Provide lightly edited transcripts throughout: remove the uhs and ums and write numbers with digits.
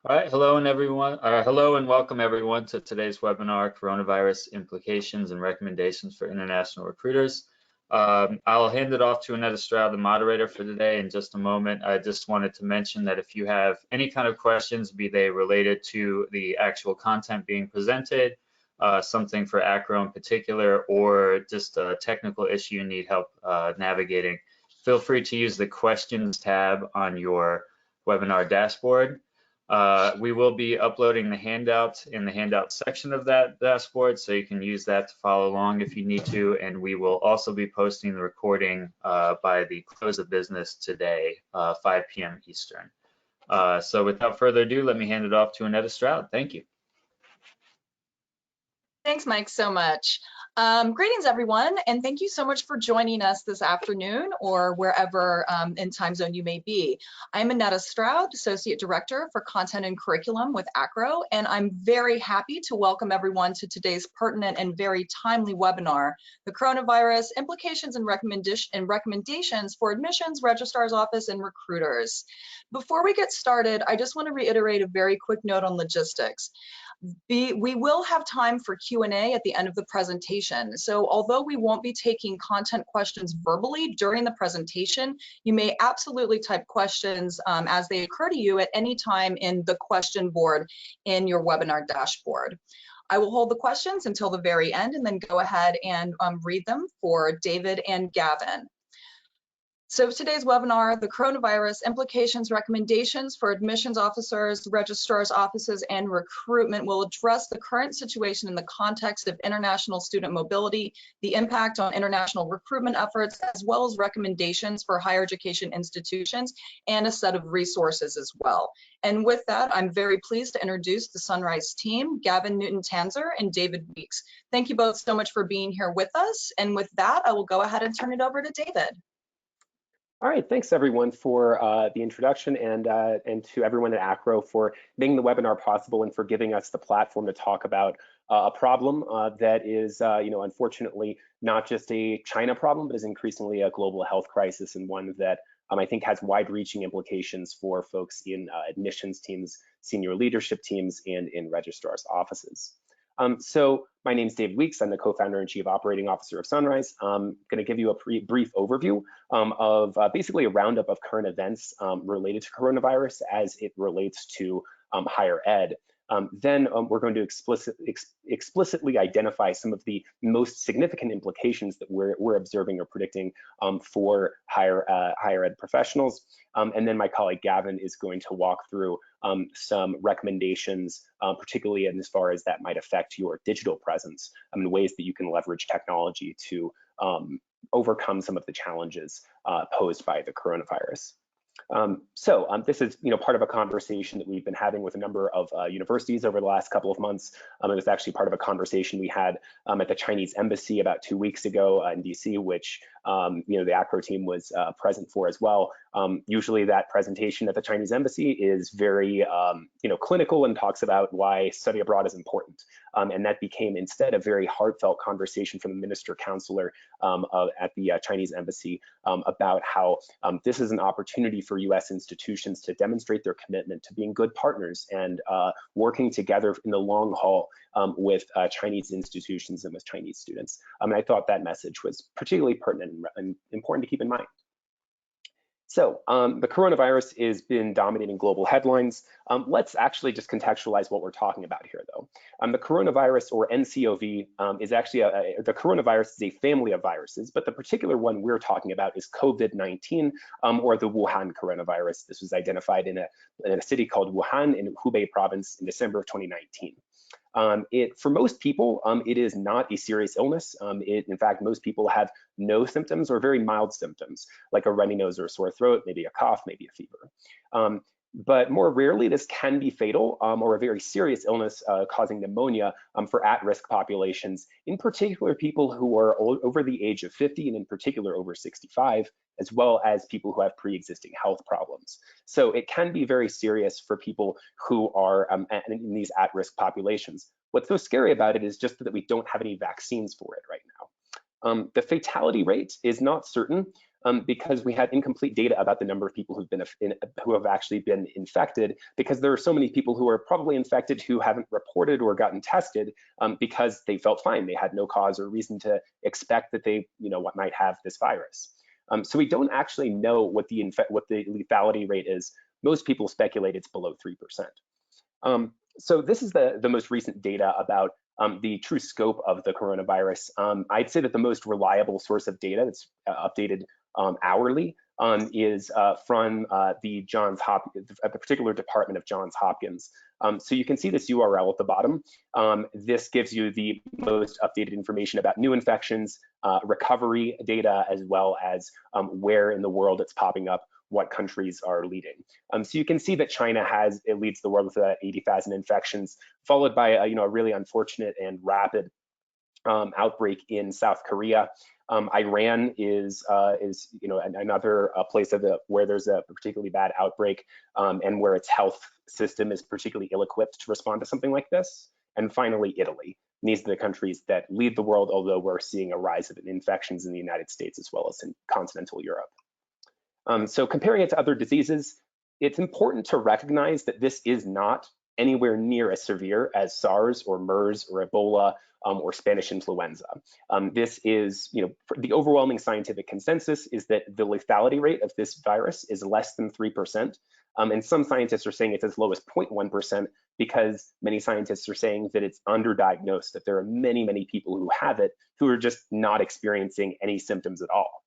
All right, hello and everyone. Hello and welcome everyone to today's webinar, Coronavirus Implications and Recommendations for International Recruiters. I'll hand it off to Annette Estrada, the moderator for today, in just a moment. I just wanted to mention that if you have any kind of questions, be they related to the actual content being presented, something for ACRO in particular, or just a technical issue you need help navigating, feel free to use the questions tab on your webinar dashboard. We will be uploading the handout in the handout section of that dashboard, so you can use that to follow along if you need to. And we will also be posting the recording by the close of business today, 5 p.m. Eastern. So without further ado, let me hand it off to Annette Estrada. Thank you. Thanks, Mike, so much. Greetings, everyone, and thank you so much for joining us this afternoon or wherever in time zone you may be. I'm Annette Estrada, Associate Director for Content and Curriculum with ACRO, and I'm very happy to welcome everyone to today's pertinent and very timely webinar, The Coronavirus Implications and Recommendations for Admissions, Registrars Office, and Recruiters. Before we get started, I just want to reiterate a very quick note on logistics. We will have time for Q&A at the end of the presentation. So although we won't be taking content questions verbally during the presentation, you may absolutely type questions as they occur to you at any time in the question board in your webinar dashboard. I will hold the questions until the very end and then go ahead and read them for David and Gavin. So today's webinar, the coronavirus implications, recommendations for admissions officers, registrars offices, and recruitment will address the current situation in the context of international student mobility, the impact on international recruitment efforts, as well as recommendations for higher education institutions and a set of resources as well. And with that, I'm very pleased to introduce the Sunrise team, Gavin Newton-Tanzer and David Weeks. Thank you both so much for being here with us. And with that, I will go ahead and turn it over to David. All right, thanks everyone for the introduction and to everyone at ACRO for making the webinar possible and for giving us the platform to talk about a problem that is, unfortunately not just a China problem, but is increasingly a global health crisis, and one that I think has wide-reaching implications for folks in admissions teams, senior leadership teams, and in registrars' offices. So my name is David Weeks. I'm the co-founder and chief operating officer of Sunrise. I'm going to give you a brief overview of basically a roundup of current events related to coronavirus as it relates to higher ed. Then we're going to explicitly identify some of the most significant implications that we're observing or predicting for higher ed professionals. And then my colleague Gavin is going to walk through some recommendations, particularly as far as that might affect your digital presence and ways that you can leverage technology to overcome some of the challenges posed by the coronavirus. This is part of a conversation that we've been having with a number of universities over the last couple of months. It was actually part of a conversation we had at the Chinese embassy about 2 weeks ago in DC, which the ACRO team was present for as well. Usually that presentation at the Chinese embassy is very clinical and talks about why study abroad is important. And that became instead a very heartfelt conversation from the minister counselor at the Chinese embassy about how this is an opportunity for US institutions to demonstrate their commitment to being good partners and working together in the long haul with Chinese institutions and with Chinese students. And I thought that message was particularly pertinent and important to keep in mind. So the coronavirus has been dominating global headlines. Let's actually just contextualize what we're talking about here, though. The coronavirus, or nCoV, is actually the coronavirus is a family of viruses, but the particular one we're talking about is COVID-19, or the Wuhan coronavirus. This was identified in a city called Wuhan in Hubei province in December of 2019. For most people, it is not a serious illness. In fact, most people have no symptoms or very mild symptoms, like a runny nose or a sore throat, maybe a cough, maybe a fever. But more rarely, this can be fatal or a very serious illness causing pneumonia for at-risk populations, in particular people who are over the age of 50 and in particular over 65, as well as people who have pre-existing health problems. So it can be very serious for people who are in these at-risk populations. What's so scary about it is just that we don't have any vaccines for it right now. The fatality rate is not certain. because we had incomplete data about the number of people who have actually been infected, because there are so many people who are probably infected who haven't reported or gotten tested because they felt fine. They had no cause or reason to expect that they, what might have this virus. So we don't actually know what the lethality rate is. Most people speculate it's below 3%. So this is the most recent data about the true scope of the coronavirus. I'd say that the most reliable source of data that's updated hourly is from the a particular department of Johns Hopkins. So you can see this URL at the bottom. This gives you the most updated information about new infections, recovery data, as well as where in the world it's popping up, what countries are leading. So you can see that China leads the world with 80,000 infections, followed by a really unfortunate and rapid outbreak in South Korea. Iran is another place where there's a particularly bad outbreak and where its health system is particularly ill-equipped to respond to something like this. And finally, Italy. And these are the countries that lead the world, although we're seeing a rise of infections in the United States as well as in continental Europe. So comparing it to other diseases, it's important to recognize that this is not anywhere near as severe as SARS or MERS or Ebola or Spanish influenza. This is, the overwhelming scientific consensus is that the lethality rate of this virus is less than 3%. And some scientists are saying it's as low as 0.1% because many scientists are saying that it's underdiagnosed, that there are many, many people who have it who are just not experiencing any symptoms at all.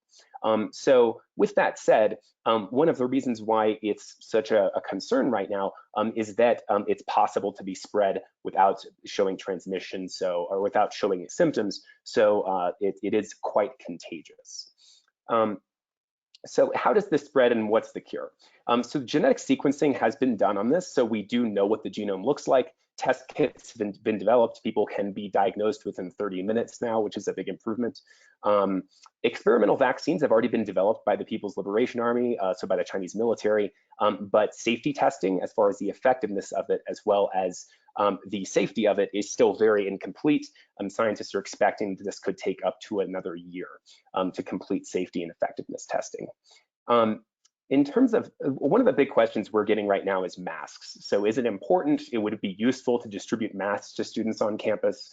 So with that said, one of the reasons why it's such a concern right now is that it's possible to be spread without showing transmission, or without showing symptoms. So it is quite contagious. So how does this spread and what's the cure? So genetic sequencing has been done on this, so we do know what the genome looks like. Test kits have been developed. People can be diagnosed within 30 minutes now, which is a big improvement. Experimental vaccines have already been developed by the People's Liberation Army, so by the Chinese military, but safety testing as far as the effectiveness of it, as well as the safety of it, is still very incomplete. Scientists are expecting that this could take up to another year to complete safety and effectiveness testing. In terms of, one of the big questions we're getting right now is masks. So is it important? Would it be useful to distribute masks to students on campus?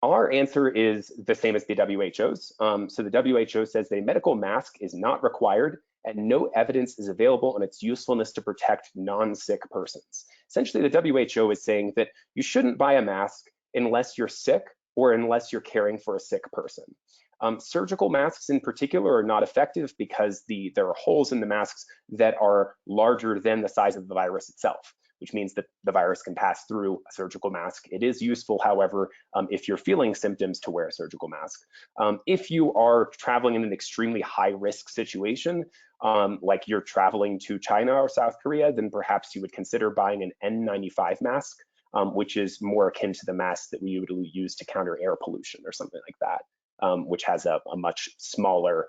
Our answer is the same as the WHO's. So the WHO says a medical mask is not required and no evidence is available on its usefulness to protect non-sick persons. Essentially, the WHO is saying that you shouldn't buy a mask unless you're sick or unless you're caring for a sick person. Surgical masks in particular are not effective because there are holes in the masks that are larger than the size of the virus itself, which means that the virus can pass through a surgical mask. It is useful, however, if you're feeling symptoms, to wear a surgical mask. If you are traveling in an extremely high-risk situation, like you're traveling to China or South Korea, then perhaps you would consider buying an N95 mask, which is more akin to the mask that we would use to counter air pollution or something like that, which has a much smaller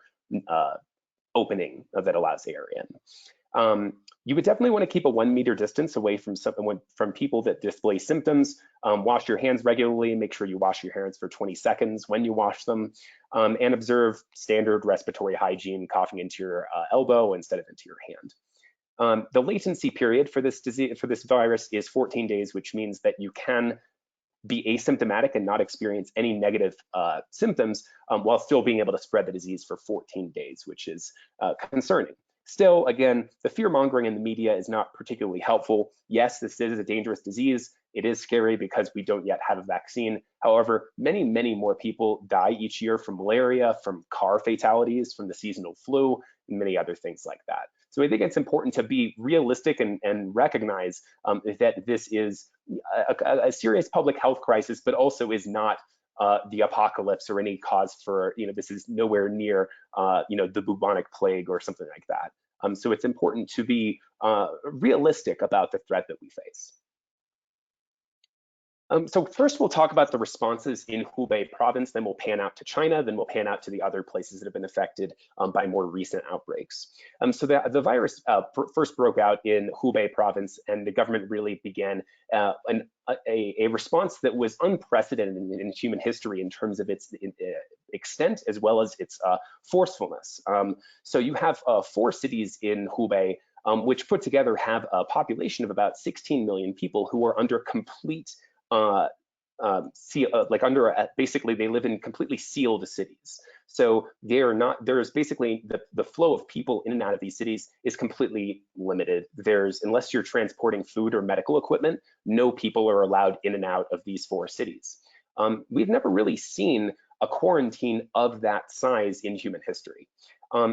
opening that allows air in. You would definitely want to keep a 1 meter distance away from people that display symptoms. Wash your hands regularly. Make sure you wash your hands for 20 seconds when you wash them, and observe standard respiratory hygiene, coughing into your elbow instead of into your hand. The latency period for this virus is 14 days, which means that you can be asymptomatic and not experience any negative symptoms while still being able to spread the disease for 14 days, which is concerning. Still, again, the fear-mongering in the media is not particularly helpful. Yes, this is a dangerous disease. It is scary because we don't yet have a vaccine. However, many, many more people die each year from malaria, from car fatalities, from the seasonal flu, and many other things like that. So I think it's important to be realistic and recognize that this is a serious public health crisis, but also is not the apocalypse or any cause for, this is nowhere near, the bubonic plague or something like that. So it's important to be realistic about the threat that we face. So first we'll talk about the responses in Hubei province, then we'll pan out to China, then we'll pan out to the other places that have been affected by more recent outbreaks. So the virus first broke out in Hubei province, and the government really began a response that was unprecedented in human history in terms of its extent as well as its forcefulness. So you have 4 cities in Hubei which put together have a population of about 16 million people who are under complete basically they live in completely sealed cities. So there's basically the flow of people in and out of these cities is completely limited. Unless you're transporting food or medical equipment, no people are allowed in and out of these 4 cities. We've never really seen a quarantine of that size in human history.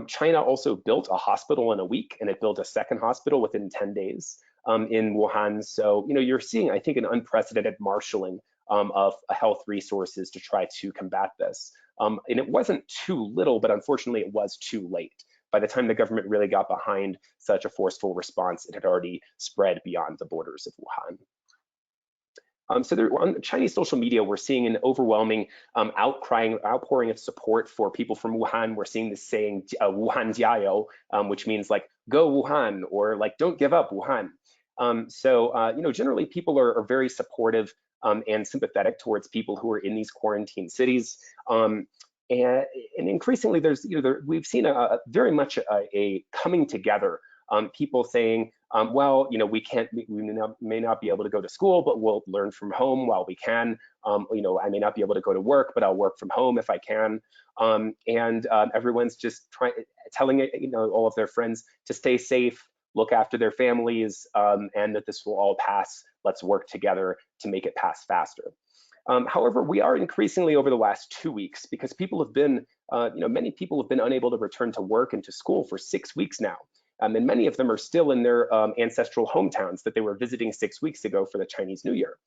China also built a hospital in a week, and it built a second hospital within 10 days. In Wuhan. So, you're seeing, I think, an unprecedented marshaling of health resources to try to combat this. And it wasn't too little, but unfortunately it was too late. By the time the government really got behind such a forceful response, it had already spread beyond the borders of Wuhan. So on Chinese social media, we're seeing an overwhelming outpouring of support for people from Wuhan. We're seeing this saying, Wuhan jiayou, which means like, go Wuhan, or like, don't give up Wuhan. Generally people are very supportive and sympathetic towards people who are in these quarantine cities. And increasingly, we've seen very much a coming together. People saying, well, we may not be able to go to school, but we'll learn from home while we can. I may not be able to go to work, but I'll work from home if I can. Everyone's just telling all of their friends to stay safe, look after their families, and that this will all pass. Let's work together to make it pass faster. However, we are increasingly over the last 2 weeks, because people have been, many people have been unable to return to work and to school for 6 weeks now. And many of them are still in their ancestral hometowns that they were visiting 6 weeks ago for the Chinese New Year.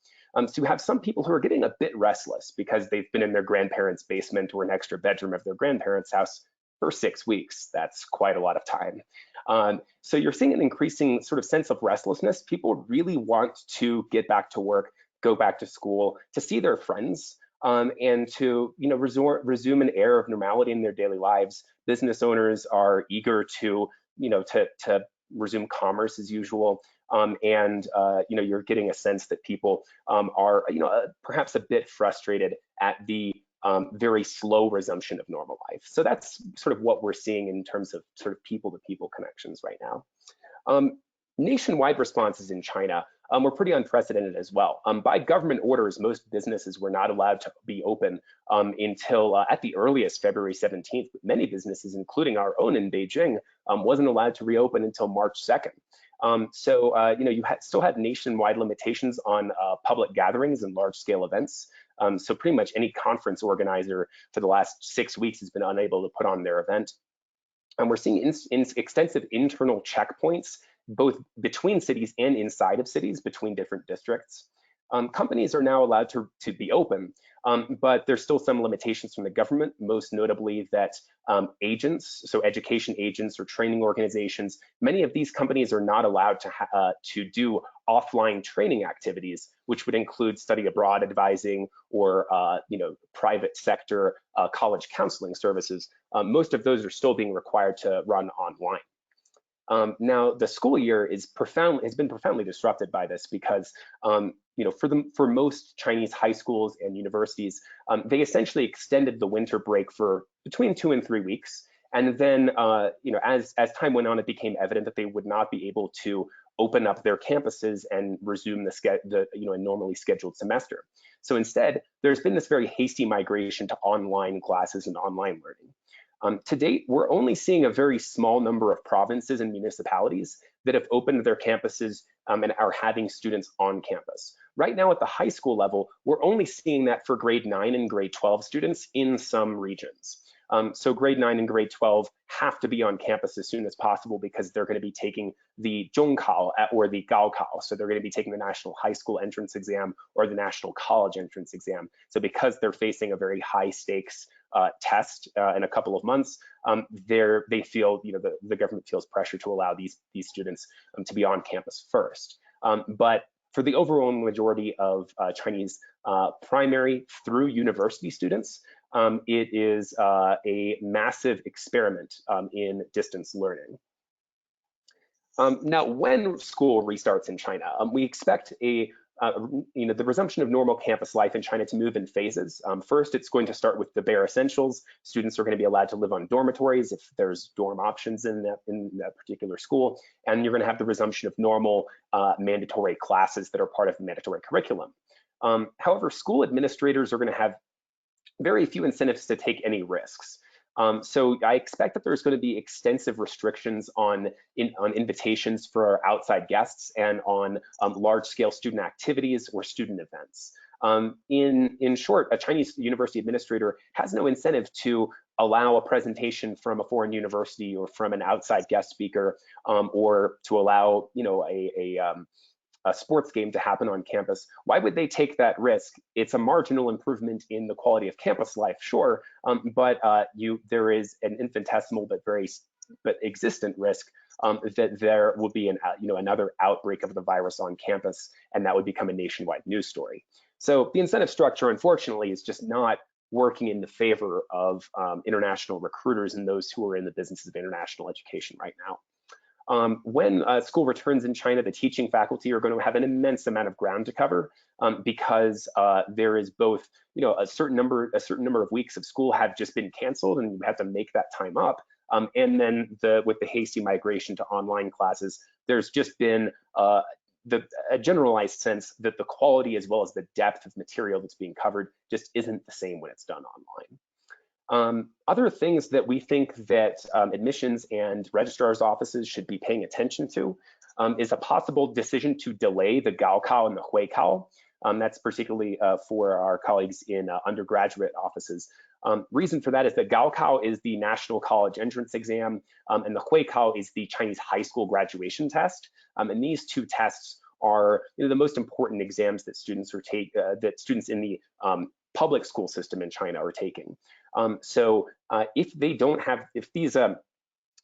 So you have some people who are getting a bit restless because they've been in their grandparents' basement or an extra bedroom of their grandparents' house for 6 weeks. That's quite a lot of time. So you're seeing an increasing sort of sense of restlessness. People really want to get back to work, go back to school, to see their friends, and to resume an air of normality in their daily lives. Business owners are eager to resume commerce as usual. You're getting a sense that people are perhaps a bit frustrated at the very slow resumption of normal life. So that's sort of what we're seeing in terms of sort of people-to-people connections right now. Nationwide responses in China were pretty unprecedented as well. By government orders, most businesses were not allowed to be open until at the earliest February 17th. Many businesses, including our own in Beijing, wasn't allowed to reopen until March 2nd. You still had nationwide limitations on public gatherings and large-scale events. So pretty much any conference organizer for the last 6 weeks has been unable to put on their event. And we're seeing extensive internal checkpoints, both between cities and inside of cities, between different districts. Companies are now allowed to be open, but there's still some limitations from the government, most notably that agents, so education agents or training organizations, many of these companies are not allowed to do offline training activities, which would include study abroad advising or private sector college counseling services. Most of those are still being required to run online. Now, the school year has been profoundly disrupted by this because, for most Chinese high schools and universities, they essentially extended the winter break for between 2 and 3 weeks. And then, as time went on, it became evident that they would not be able to open up their campuses and resume a normally scheduled semester. So instead, there's been this very hasty migration to online classes and online learning. To date, we're only seeing a very small number of provinces and municipalities that have opened their campuses and are having students on campus. Right now at the high school level, we're only seeing that for grade 9 and grade 12 students in some regions. So grade 9 and grade 12 have to be on campus as soon as possible because they're going to be taking the Zhongkao or the Gaokao. So they're going to be taking the National High School Entrance Exam or the National College Entrance Exam. So because they're facing a very high stakes test in a couple of months, they feel, the government feels pressure to allow these students to be on campus first. But For the overwhelming majority of Chinese primary through university students, it is a massive experiment in distance learning. Now, when school restarts in China, we expect the resumption of normal campus life in China to move in phases. First, it's going to start with the bare essentials. Students are going to be allowed to live on dormitories if there's dorm options in that particular school. And you're going to have the resumption of normal mandatory classes that are part of the mandatory curriculum. However, school administrators are going to have very few incentives to take any risks. So I expect that there's going to be extensive restrictions on invitations for outside guests and on large-scale student activities or student events. In short, a Chinese university administrator has no incentive to allow a presentation from a foreign university or from an outside guest speaker, or to allow a sports game to happen on campus. Why would they take that risk? It's a marginal improvement in the quality of campus life, sure, but there is an infinitesimal but existent risk that there will be another outbreak of the virus on campus, and that would become a nationwide news story. So the incentive structure, unfortunately, is just not working in the favor of international recruiters and those who are in the business of international education right now. When school returns in China, the teaching faculty are going to have an immense amount of ground to cover because there is both, a certain number of weeks of school have just been canceled, and you have to make that time up. And then with the hasty migration to online classes, there's just been a generalized sense that the quality as well as the depth of material that's being covered just isn't the same when it's done online. Other things that we think that admissions and registrars offices should be paying attention to is a possible decision to delay the Gaokao and the Huikao. That's particularly for our colleagues in undergraduate offices. Reason for that is that Gaokao is the national college entrance exam, and the Huikao is the Chinese high school graduation test. And these two tests are the most important exams that students in the public school system in China are taking. So if these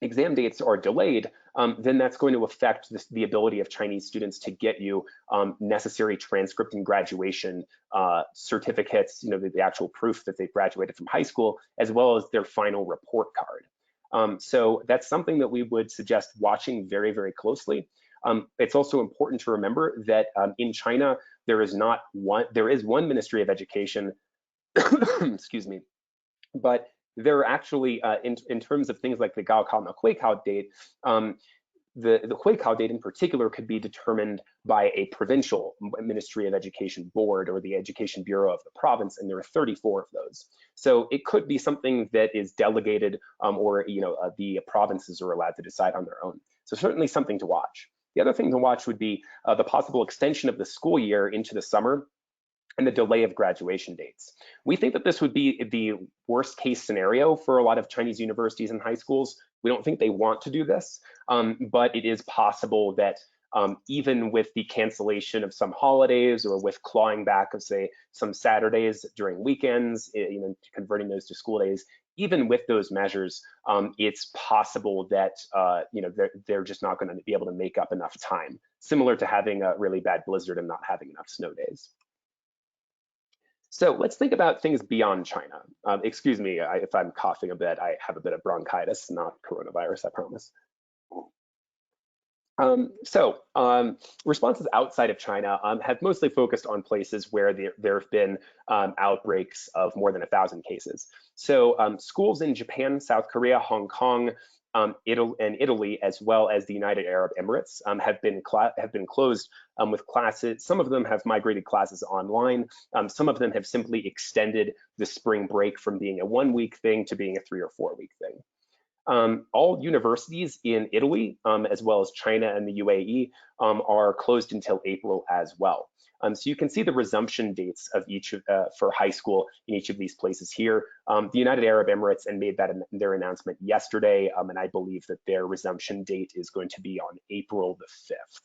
exam dates are delayed, then that's going to affect the ability of Chinese students to get you necessary transcript and graduation certificates, the actual proof that they've graduated from high school, as well as their final report card. So that's something that we would suggest watching very, very closely. It's also important to remember that in China, there is one Ministry of Education, excuse me, but there are actually, in terms of things like the Gaokao and the Huikao date, the Huikao date in particular could be determined by a provincial Ministry of Education board or the Education Bureau of the province, and there are 34 of those. So it could be something that is delegated, or the provinces are allowed to decide on their own. So certainly something to watch. The other thing to watch would be the possible extension of the school year into the summer and the delay of graduation dates. We think that this would be the worst case scenario for a lot of Chinese universities and high schools. We don't think they want to do this, but it is possible that even with the cancellation of some holidays or with clawing back of, say, some Saturdays during weekends, converting those to school days, even with those measures, it's possible that they're just not going to be able to make up enough time, similar to having a really bad blizzard and not having enough snow days. So let's think about things beyond China. Excuse me if I'm coughing a bit. I have a bit of bronchitis, not coronavirus, I promise. Responses outside of China have mostly focused on places where there have been outbreaks of more than 1,000 cases. So schools in Japan, South Korea, Hong Kong, Italy, as well as the United Arab Emirates have been closed with classes. Some of them have migrated classes online. Some of them have simply extended the spring break from being a 1-week thing to being a 3 or 4 week thing. All universities in Italy, as well as China and the UAE, are closed until April as well. So you can see the resumption dates of each for high school in each of these places here. The United Arab Emirates made their announcement yesterday, and I believe that their resumption date is going to be on April the 5th.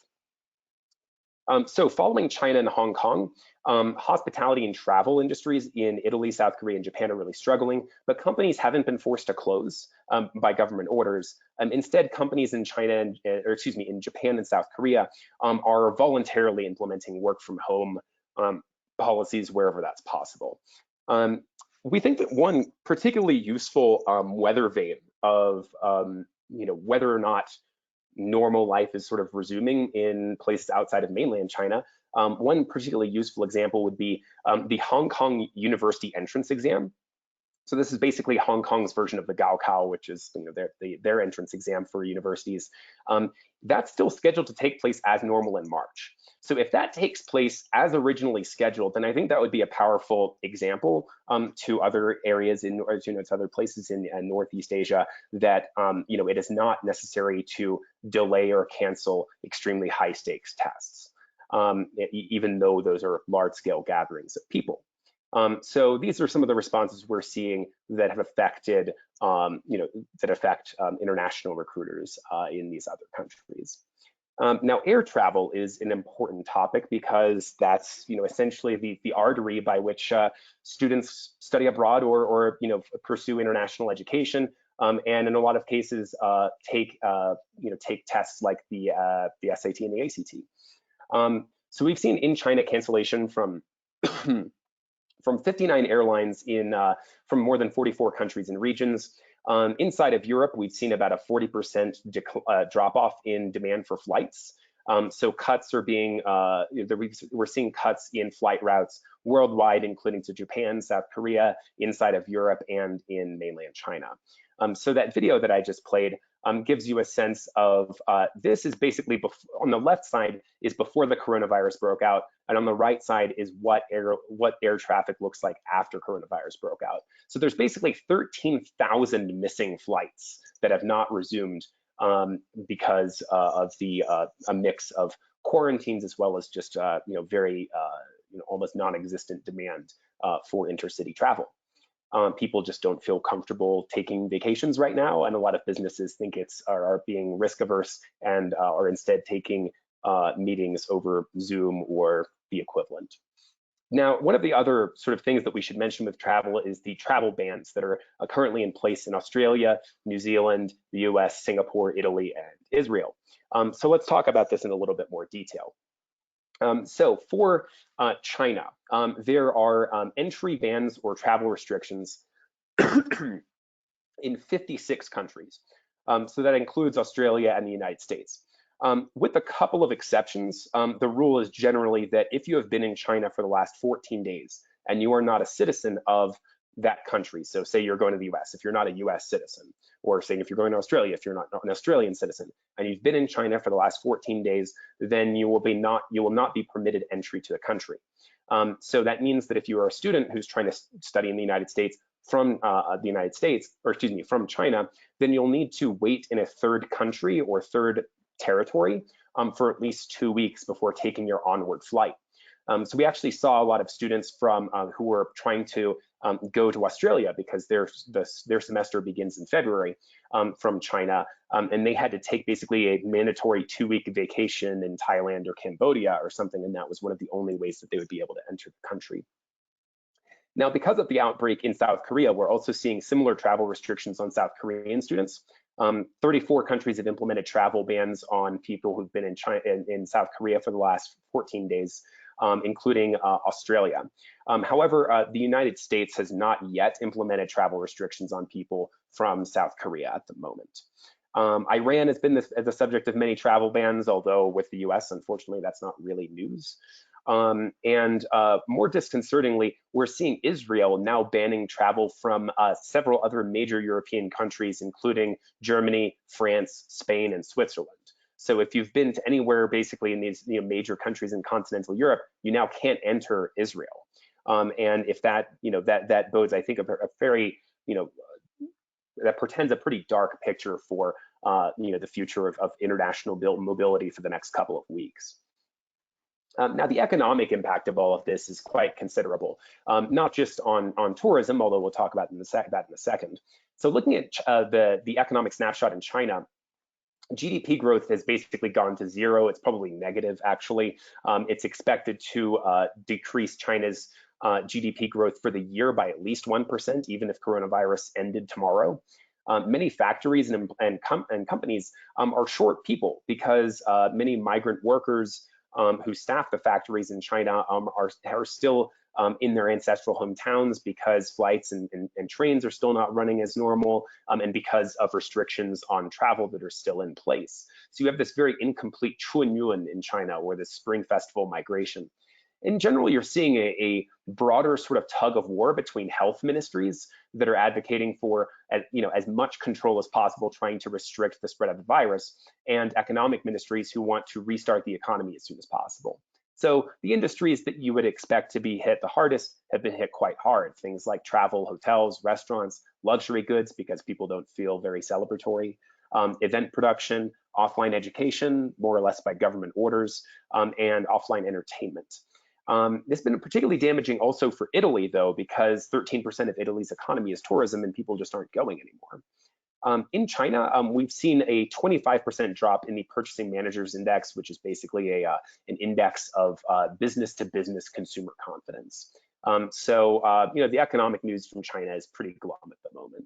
So following China and Hong Kong, hospitality and travel industries in Italy, South Korea, and Japan are really struggling, but companies haven't been forced to close by government orders. Instead, companies in China, in Japan and South Korea are voluntarily implementing work from home policies wherever that's possible. We think that one particularly useful weather vane of whether or not normal life is sort of resuming in places outside of mainland China. One particularly useful example would be the Hong Kong University entrance exam. So this is basically Hong Kong's version of the Gaokao, which is their entrance exam for universities. That's still scheduled to take place as normal in March. So if that takes place as originally scheduled, then I think that would be a powerful example to other areas to other places in Northeast Asia that it is not necessary to delay or cancel extremely high stakes tests, even though those are large scale gatherings of people. So these are some of the responses we're seeing that have affected, international recruiters in these other countries. Now, air travel is an important topic because that's, essentially the artery by which students study abroad or pursue international education, and in a lot of cases take tests like the SAT and the ACT. So we've seen in China cancellation from from 59 airlines from more than 44 countries and regions. Inside of Europe, we've seen about a 40% drop off in demand for flights. So cuts are being, we're seeing cuts in flight routes worldwide, including to Japan, South Korea, inside of Europe, and in mainland China. So that video that I just played gives you a sense of, this is basically, on the left side is before the coronavirus broke out, and on the right side is what air traffic looks like after coronavirus broke out. So there's basically 13,000 missing flights that have not resumed because of a mix of quarantines as well as just very almost non-existent demand for intercity travel. People just don't feel comfortable taking vacations right now, and a lot of businesses think are being risk averse and are instead taking meetings over Zoom or the equivalent. Now, one of the other sort of things that we should mention with travel is the travel bans that are currently in place in Australia, New Zealand, the US, Singapore, Italy, and Israel. So let's talk about this in a little bit more detail. So for China, there are entry bans or travel restrictions in 56 countries. So that includes Australia and the United States. With a couple of exceptions, the rule is generally that if you have been in China for the last 14 days and you are not a citizen of that country, so say you're going to the US, if you're not a US citizen, or saying if you're going to Australia, if you're not an Australian citizen, and you've been in China for the last 14 days, then you will not be permitted entry to the country. So that means that if you are a student who's trying to study in the United States from from China, then you'll need to wait in a third country or third territory for at least 2 weeks before taking your onward flight. So we actually saw a lot of students from who were trying to go to Australia because their semester begins in February from China, and they had to take basically a mandatory 2-week vacation in Thailand or Cambodia or something, and that was one of the only ways that they would be able to enter the country. Now, because of the outbreak in South Korea, we're also seeing similar travel restrictions on South Korean students. 34 countries have implemented travel bans on people who've been in South Korea for the last 14 days. Including Australia. However, the United States has not yet implemented travel restrictions on people from South Korea at the moment. Iran has been the subject of many travel bans, although with the US, unfortunately, that's not really news. And more disconcertingly, we're seeing Israel now banning travel from several other major European countries, including Germany, France, Spain, and Switzerland. So if you've been to anywhere basically in these major countries in continental Europe, you now can't enter Israel. And if that that bodes, I think, a very that portends a pretty dark picture for the future of international mobility for the next couple of weeks. Now, the economic impact of all of this is quite considerable, not just on tourism, although we'll talk about that in a second. So looking at the economic snapshot in China, GDP growth has basically gone to zero. It's probably negative, actually. It's expected to decrease China's GDP growth for the year by at least 1%, even if coronavirus ended tomorrow. Many factories and companies are short people because many migrant workers who staff the factories in China are still in their ancestral hometowns because flights and trains are still not running as normal, and because of restrictions on travel that are still in place. So you have this very incomplete Chuanyuan in China, or this Spring Festival migration. In general, you're seeing a broader sort of tug of war between health ministries that are advocating for as much control as possible, trying to restrict the spread of the virus, and economic ministries who want to restart the economy as soon as possible. So the industries that you would expect to be hit the hardest have been hit quite hard. Things like travel, hotels, restaurants, luxury goods, because people don't feel very celebratory, event production, offline education, more or less by government orders, and offline entertainment. It's been particularly damaging also for Italy, though, because 13% of Italy's economy is tourism and people just aren't going anymore. In China, we've seen a 25% drop in the Purchasing Managers Index, which is basically an index of business-to-business consumer confidence. The economic news from China is pretty glum at the moment.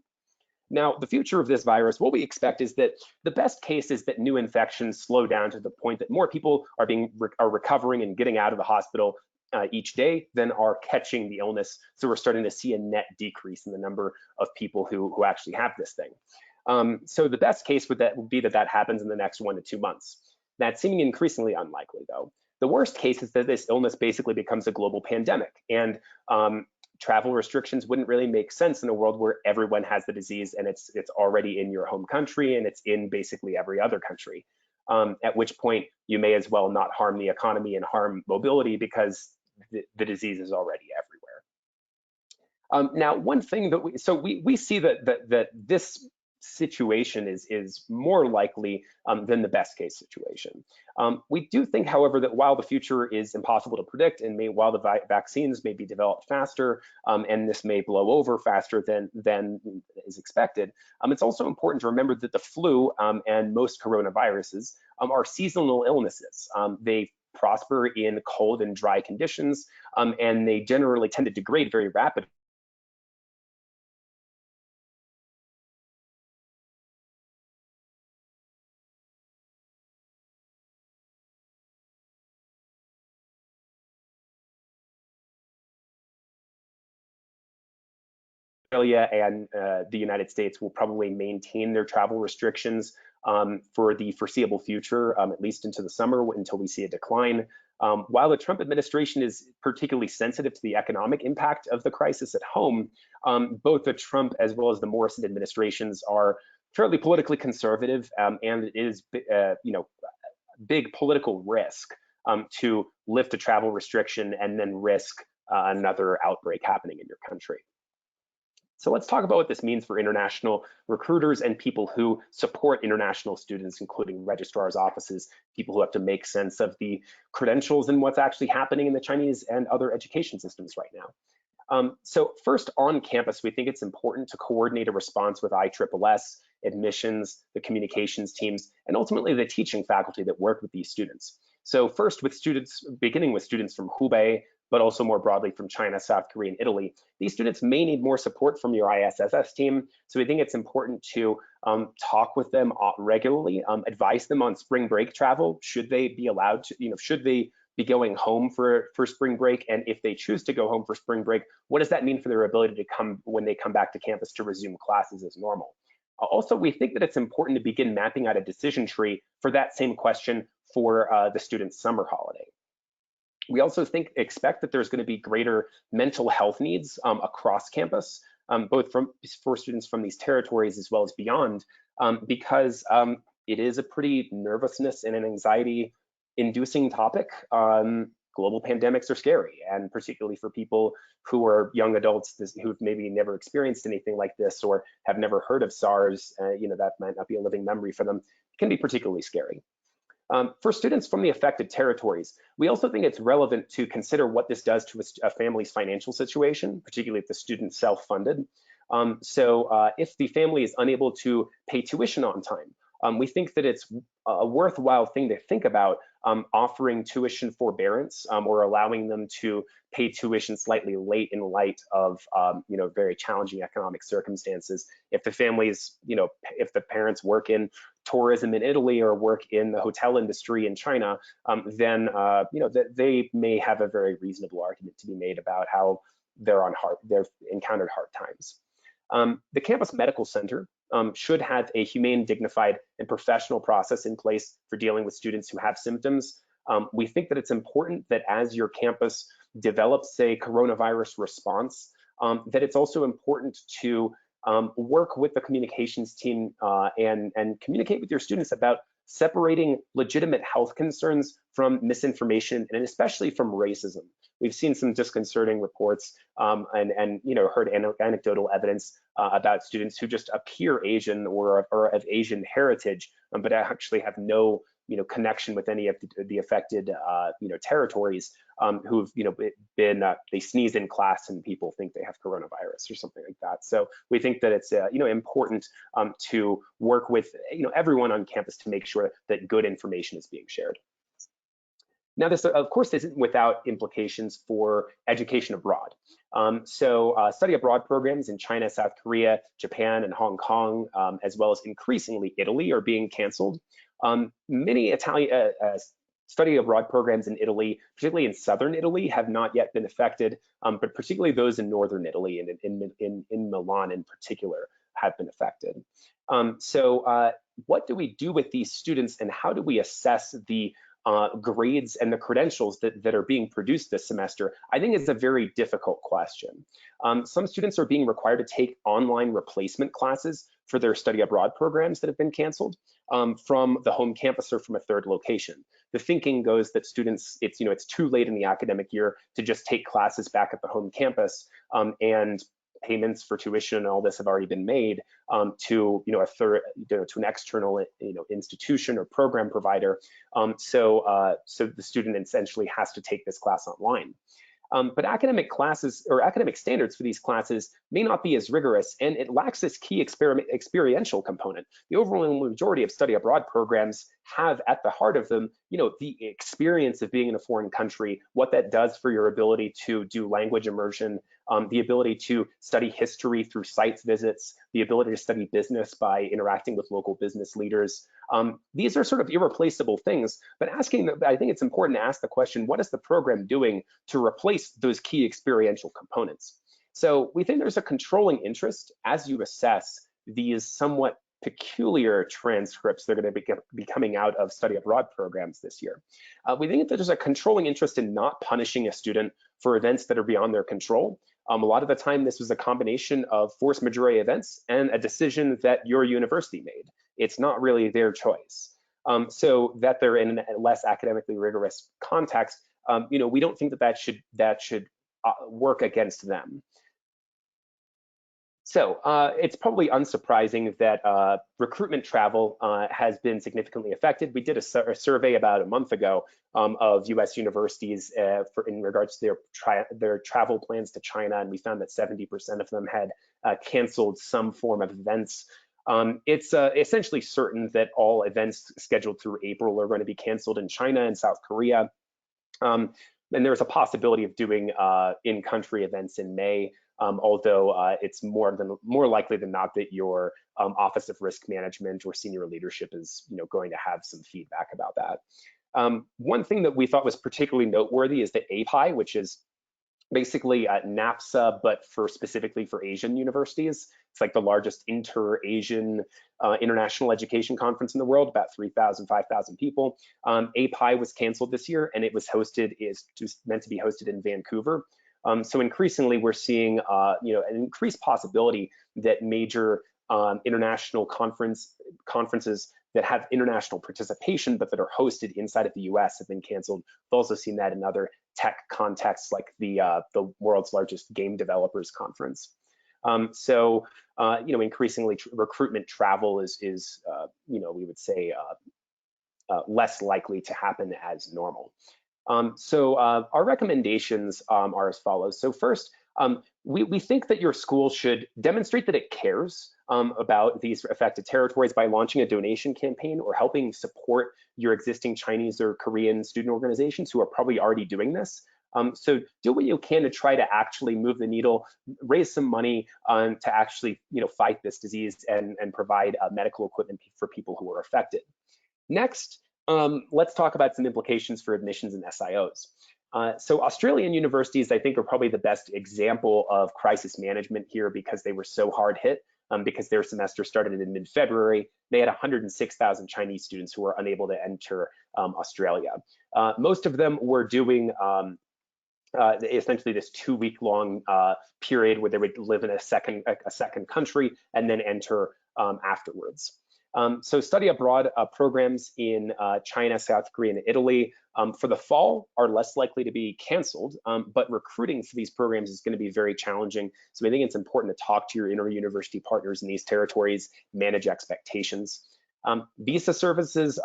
Now, the future of this virus, what we expect is that the best case is that new infections slow down to the point that more people are recovering and getting out of the hospital each day than are catching the illness. So we're starting to see a net decrease in the number of people who actually have this thing. So the best case would be that happens in the next 1 to 2 months. That's seeming increasingly unlikely, though. The worst case is that this illness basically becomes a global pandemic, and travel restrictions wouldn't really make sense in a world where everyone has the disease and it's already in your home country and it's in basically every other country. At which point you may as well not harm the economy and harm mobility because the disease is already everywhere. Now, one thing that we see that this situation is more likely than the best case situation. We do think, however, that while the future is impossible to predict, and while the vaccines may be developed faster, and this may blow over faster than is expected, it's also important to remember that the flu and most coronaviruses are seasonal illnesses. They prosper in cold and dry conditions, and they generally tend to degrade very rapidly. Australia and the United States will probably maintain their travel restrictions for the foreseeable future, at least into the summer, until we see a decline. While the Trump administration is particularly sensitive to the economic impact of the crisis at home, both the Trump as well as the Morrison administrations are fairly politically conservative, and it is big political risk to lift a travel restriction and then risk another outbreak happening in your country. So let's talk about what this means for international recruiters and people who support international students, including registrars' offices, people who have to make sense of the credentials and what's actually happening in the Chinese and other education systems right now. So first, on campus, we think it's important to coordinate a response with ISSS, admissions, the communications teams, and ultimately the teaching faculty that work with these students. So first, beginning with students from Hubei, but also more broadly from China, South Korea, and Italy. These students may need more support from your ISSS team, so we think it's important to talk with them regularly, advise them on spring break travel. Should they be allowed to, should they be going home for spring break? And if they choose to go home for spring break, what does that mean for their ability to when they come back to campus to resume classes as normal? Also, we think that it's important to begin mapping out a decision tree for that same question for the student's summer holiday. We also expect that there's going to be greater mental health needs across campus, both for students from these territories as well as beyond, because it is a pretty nervousness and an anxiety-inducing topic. Global pandemics are scary, and particularly for people who are young adults who've maybe never experienced anything like this or have never heard of SARS, that might not be a living memory for them. It can be particularly scary. For students from the affected territories, we also think it's relevant to consider what this does to a family's financial situation, particularly if the student's self-funded. If the family is unable to pay tuition on time, we think that it's a worthwhile thing to think about offering tuition forbearance or allowing them to pay tuition slightly late in light of very challenging economic circumstances. If the families, if the parents work in tourism in Italy or work in the hotel industry in China, then they may have a very reasonable argument to be made about how they've encountered hard times. The campus medical center should have a humane, dignified, and professional process in place for dealing with students who have symptoms. We think that it's important that as your campus develops a coronavirus response, that it's also important to work with the communications team and communicate with your students about separating legitimate health concerns from misinformation and especially from racism. We've seen some disconcerting reports and heard anecdotal evidence about students who just appear Asian or of Asian heritage, but actually have no connection with any of the affected territories, who've been they sneeze in class and people think they have coronavirus or something like that. So we think that it's important to work with everyone on campus to make sure that good information is being shared. Now, this, of course, isn't without implications for education abroad. Study abroad programs in China, South Korea, Japan, and Hong Kong, as well as increasingly Italy, are being canceled. Many Italian study abroad programs in Italy, particularly in southern Italy, have not yet been affected, but particularly those in northern Italy and in Milan in particular have been affected. What do we do with these students, and how do we assess the grades and the credentials that are being produced this semester? I think it's a very difficult question. Some students are being required to take online replacement classes for their study abroad programs that have been canceled from the home campus or from a third location. The thinking goes that students, it's too late in the academic year to just take classes back at the home campus, and payments for tuition and all this have already been made to to an external institution or program provider. So the student essentially has to take this class online. But academic classes or academic standards for these classes may not be as rigorous, and it lacks this key experiential component. The overwhelming majority of study abroad programs have at the heart of them, the experience of being in a foreign country, what that does for your ability to do language immersion, the ability to study history through site visits, the ability to study business by interacting with local business leaders. These are sort of irreplaceable things, but I think it's important to ask the question, what is the program doing to replace those key experiential components? So we think there's a controlling interest as you assess these somewhat peculiar transcripts that are going to be coming out of study abroad programs this year. We think that there's a controlling interest in not punishing a student for events that are beyond their control. A lot of the time, this was a combination of force majeure events and a decision that your university made. It's not really their choice. So that they're in a less academically rigorous context, we don't think that should work against them. So it's probably unsurprising that recruitment travel has been significantly affected. We did a survey about a month ago of US universities in regards to their travel plans to China, and we found that 70% of them had canceled some form of events. It's essentially certain that all events scheduled through April are going to be canceled in China and South Korea. And there's a possibility of doing in-country events in May. Although it's more likely than not that your Office of Risk Management or senior leadership is going to have some feedback about that. One thing that we thought was particularly noteworthy is that API, which is basically NAFSA, but specifically for Asian universities. It's like the largest inter-Asian international education conference in the world, about 3,000, 5,000 people. API was canceled this year, and it was meant to be hosted in Vancouver. So increasingly, we're seeing an increased possibility that major international conferences that have international participation but that are hosted inside of the US have been canceled. We've also seen that in other tech contexts like the world's largest game developers conference. Increasingly recruitment travel is we would say less likely to happen as normal. Our recommendations are as follows. So first, We think that your school should demonstrate that it cares about these affected territories by launching a donation campaign or helping support your existing Chinese or Korean student organizations who are probably already doing this. So do what you can to try to actually move the needle, raise some money to actually fight this disease and provide medical equipment for people who are affected. Next, let's talk about some implications for admissions and SIOs. So Australian universities, I think, are probably the best example of crisis management here because they were so hard hit. Because their semester started in mid-February. They had 106,000 Chinese students who were unable to enter Australia. Most of them were doing essentially this 2-week-long period where they would live in a second country and then enter afterwards. So study abroad programs in China, South Korea, and Italy for the fall are less likely to be canceled, but recruiting for these programs is going to be very challenging. So I think it's important to talk to your inter-university partners in these territories, manage expectations. Visa services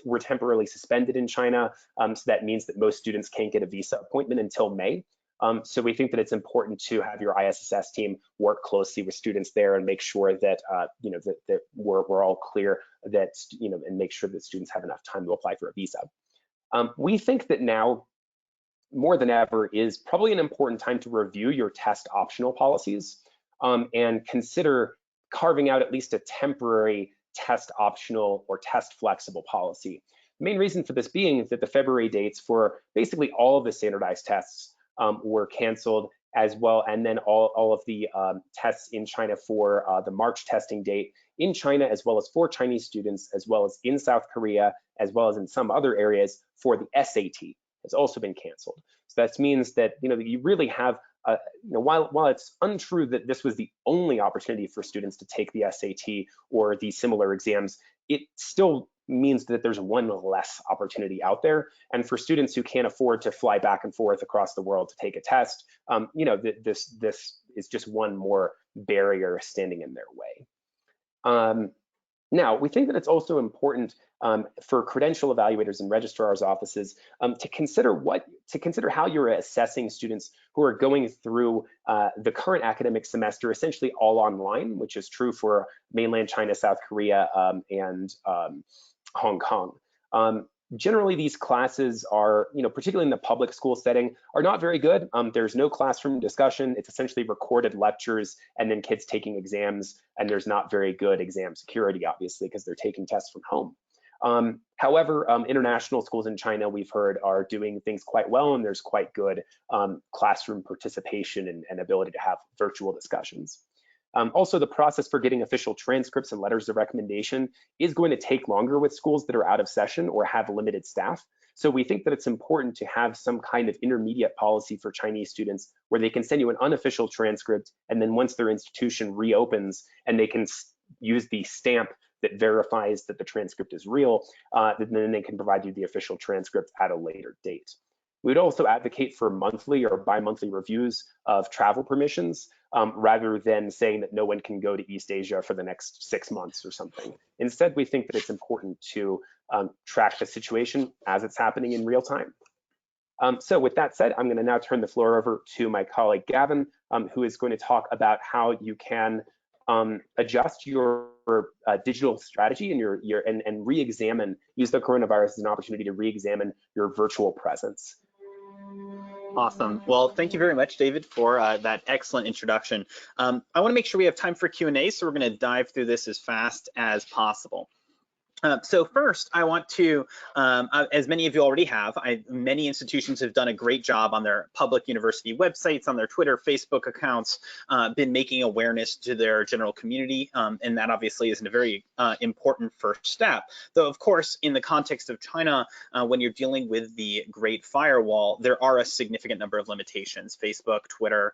were temporarily suspended in China, so that means that most students can't get a visa appointment until May. So we think that it's important to have your ISSS team work closely with students there and make sure that that we're all clear that and make sure that students have enough time to apply for a visa. We think that now more than ever is probably an important time to review your test optional policies and consider carving out at least a temporary test optional or test flexible policy. The main reason for this being is that the February dates for basically all of the standardized tests were canceled as well, and then all of the tests in China for the March testing date in China, as well as for Chinese students, as well as in South Korea, as well as in some other areas for the SAT has also been canceled. So that means that you really have while it's untrue that this was the only opportunity for students to take the SAT or the similar exams, it still means that there's one less opportunity out there. And for students who can't afford to fly back and forth across the world to take a test, this is just one more barrier standing in their way. Now, we think that it's also important for credential evaluators and registrars' offices to consider how you're assessing students who are going through the current academic semester, essentially all online, which is true for mainland China, South Korea, and Hong Kong. Generally, these classes are, particularly in the public school setting, are not very good. There's no classroom discussion. It's essentially recorded lectures and then kids taking exams, and there's not very good exam security, obviously, because they're taking tests from home. However, international schools in China, we've heard, are doing things quite well, and there's quite good classroom participation and ability to have virtual discussions. Also, the process for getting official transcripts and letters of recommendation is going to take longer with schools that are out of session or have limited staff. So we think that it's important to have some kind of intermediate policy for Chinese students where they can send you an unofficial transcript, and then once their institution reopens and they can use the stamp that verifies that the transcript is real, then they can provide you the official transcript at a later date. We'd also advocate for monthly or bi-monthly reviews of travel permissions rather than saying that no one can go to East Asia for the next 6 months or something. Instead, we think that it's important to track the situation as it's happening in real time. So with that said, I'm going to now turn the floor over to my colleague Gavin, who is going to talk about how you can adjust your digital strategy and and re-examine, use the coronavirus as an opportunity to re-examine your virtual presence. Awesome. Well, thank you very much, David, for that excellent introduction. I want to make sure we have time for Q&A, so we're going to dive through this as fast as possible. So first, I want to, as many of you already have, many institutions have done a great job on their public university websites, on their Twitter, Facebook accounts, been making awareness to their general community, and that obviously is a very important first step. Though, of course, in the context of China, when you're dealing with the Great Firewall, there are a significant number of limitations. Facebook, Twitter,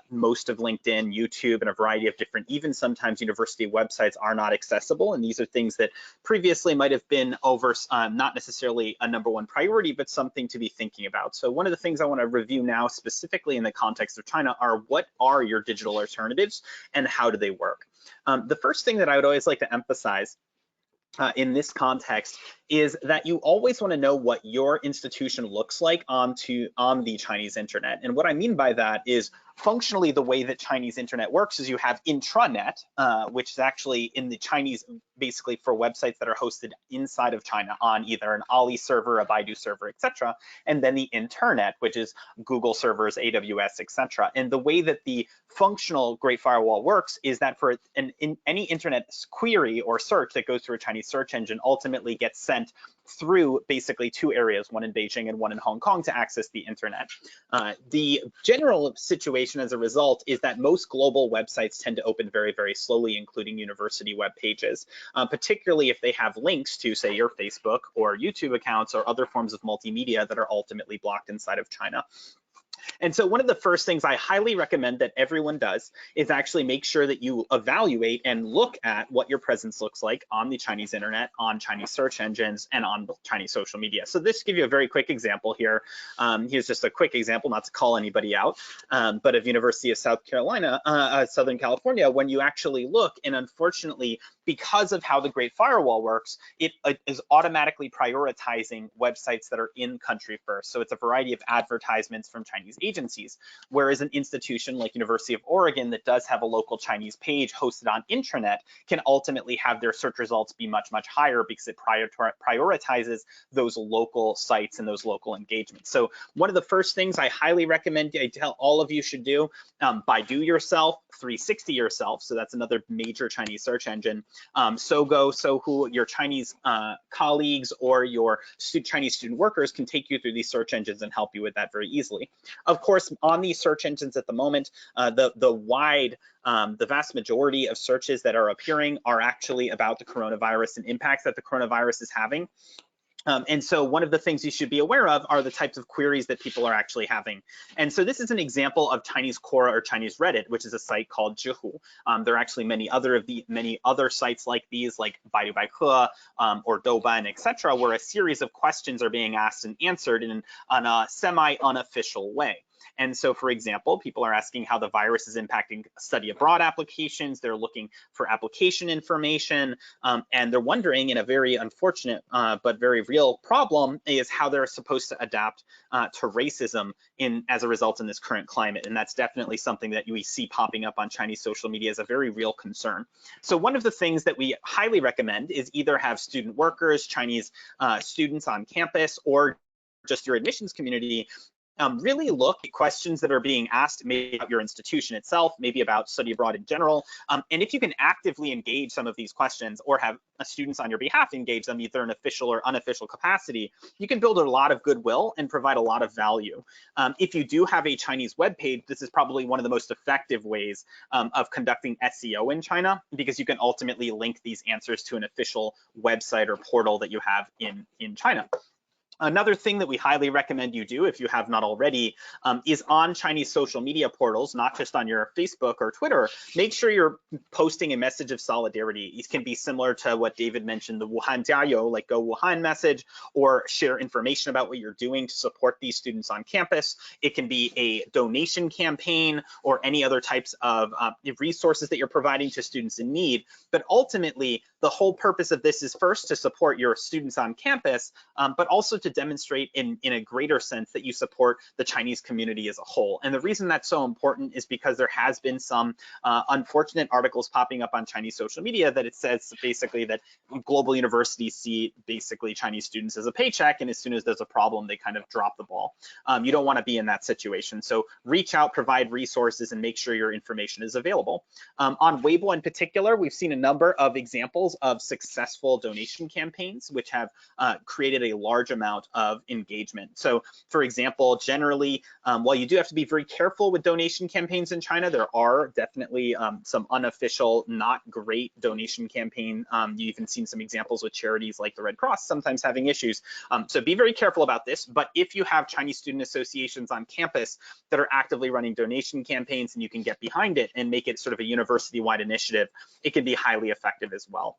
most of LinkedIn, YouTube, and a variety of different, even sometimes university websites are not accessible, and these are things that previously might have been not necessarily a #1 priority, but something to be thinking about. So one of the things I want to review now specifically in the context of China are what are your digital alternatives and how do they work? The first thing that I would always like to emphasize in this context is that you always want to know what your institution looks like on the Chinese internet. And what I mean by that is functionally the way that Chinese internet works is you have intranet, which is actually in the Chinese, basically for websites that are hosted inside of China on either an Ali server, a Baidu server, etc., and then the internet, which is Google servers, AWS, etc. And the way that the functional Great Firewall works is that for any internet query or search that goes through a Chinese search engine ultimately gets sent through basically two areas, one in Beijing and one in Hong Kong, to access the internet. The general situation as a result is that most global websites tend to open very, very slowly, including university web pages, particularly if they have links to, say, your Facebook or YouTube accounts or other forms of multimedia that are ultimately blocked inside of China. And so one of the first things I highly recommend that everyone does is actually make sure that you evaluate and look at what your presence looks like on the Chinese internet, on Chinese search engines, and on Chinese social media. So this give you a very quick example here. Here's just a quick example, not to call anybody out, but of University of Southern California, when you actually look, and unfortunately, because of how the Great Firewall works, it is automatically prioritizing websites that are in country first. So it's a variety of advertisements from Chinese agencies, whereas an institution like University of Oregon that does have a local Chinese page hosted on intranet can ultimately have their search results be much, much higher because it prioritizes those local sites and those local engagements. So one of the first things I highly recommend, I tell all of you should do, Baidu yourself, 360 yourself, so that's another major Chinese search engine, Sogo, Sohu, your Chinese colleagues or your Chinese student workers can take you through these search engines and help you with that very easily. Of course, on these search engines at the moment, the vast majority of searches that are appearing are actually about the coronavirus and impacts that the coronavirus is having. And so one of the things you should be aware of are the types of queries that people are actually having. And so this is an example of Chinese Quora or Chinese Reddit, which is a site called Zhihu. There are actually many other sites like these, like Baidu Baike or Douban, etc., where a series of questions are being asked and answered in a semi-unofficial way. And so, for example, people are asking how the virus is impacting study abroad applications. They're looking for application information, and they're wondering, in a very unfortunate but very real problem, is how they're supposed to adapt to racism as a result in this current climate. And that's definitely something that we see popping up on Chinese social media as a very real concern. So one of the things that we highly recommend is either have student workers, Chinese students on campus, or just your admissions community really look at questions that are being asked, maybe about your institution itself, maybe about study abroad in general. And if you can actively engage some of these questions or have students on your behalf engage them, either in official or unofficial capacity, you can build a lot of goodwill and provide a lot of value. If you do have a Chinese web page, this is probably one of the most effective ways of conducting SEO in China, because you can ultimately link these answers to an official website or portal that you have in China. Another thing that we highly recommend you do, if you have not already, is on Chinese social media portals, not just on your Facebook or Twitter, make sure you're posting a message of solidarity. It can be similar to what David mentioned, the Wuhan Jiayou, like Go Wuhan message, or share information about what you're doing to support these students on campus. It can be a donation campaign or any other types of resources that you're providing to students in need. But ultimately, the whole purpose of this is first to support your students on campus, but also to demonstrate in a greater sense that you support the Chinese community as a whole. And the reason that's so important is because there has been some unfortunate articles popping up on Chinese social media that it says basically that global universities see basically Chinese students as a paycheck, and as soon as there's a problem, they kind of drop the ball. You don't want to be in that situation. So reach out, provide resources, and make sure your information is available. On Weibo in particular, we've seen a number of examples of successful donation campaigns, which have created a large amount of engagement. So for example, generally, while you do have to be very careful with donation campaigns in China, there are definitely some unofficial, not great donation campaign. You've even seen some examples with charities like the Red Cross sometimes having issues. So be very careful about this. But if you have Chinese student associations on campus that are actively running donation campaigns and you can get behind it and make it sort of a university-wide initiative, it can be highly effective as well.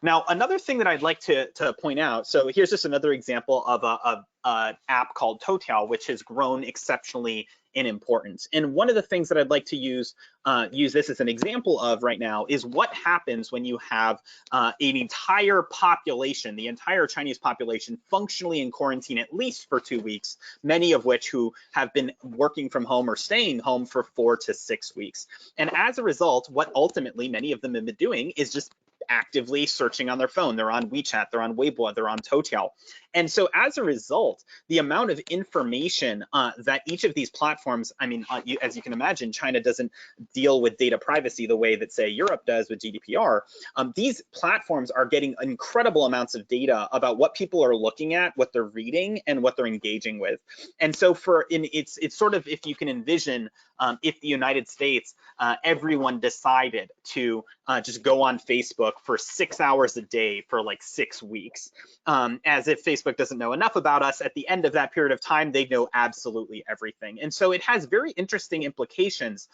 Now, another thing that I'd like to point out, so here's just another example of an app called Totale, which has grown exceptionally in importance. And one of the things that I'd like to use this as an example of right now is what happens when you have an entire population, the entire Chinese population, functionally in quarantine at least for 2 weeks, many of which who have been working from home or staying home for 4 to 6 weeks. And as a result, what ultimately many of them have been doing is just actively searching on their phone. They're on WeChat, they're on Weibo, they're on Totale. And so as a result, the amount of information that each of these platforms, I mean, as you can imagine, China doesn't deal with data privacy the way that, say, Europe does with GDPR. These platforms are getting incredible amounts of data about what people are looking at, what they're reading, and what they're engaging with. And so it's sort of, if you can envision, if the United States, everyone decided to just go on Facebook for 6 hours a day for like 6 weeks, as if Facebook doesn't know enough about us. At the end of that period of time, they know absolutely everything. And so it has very interesting implications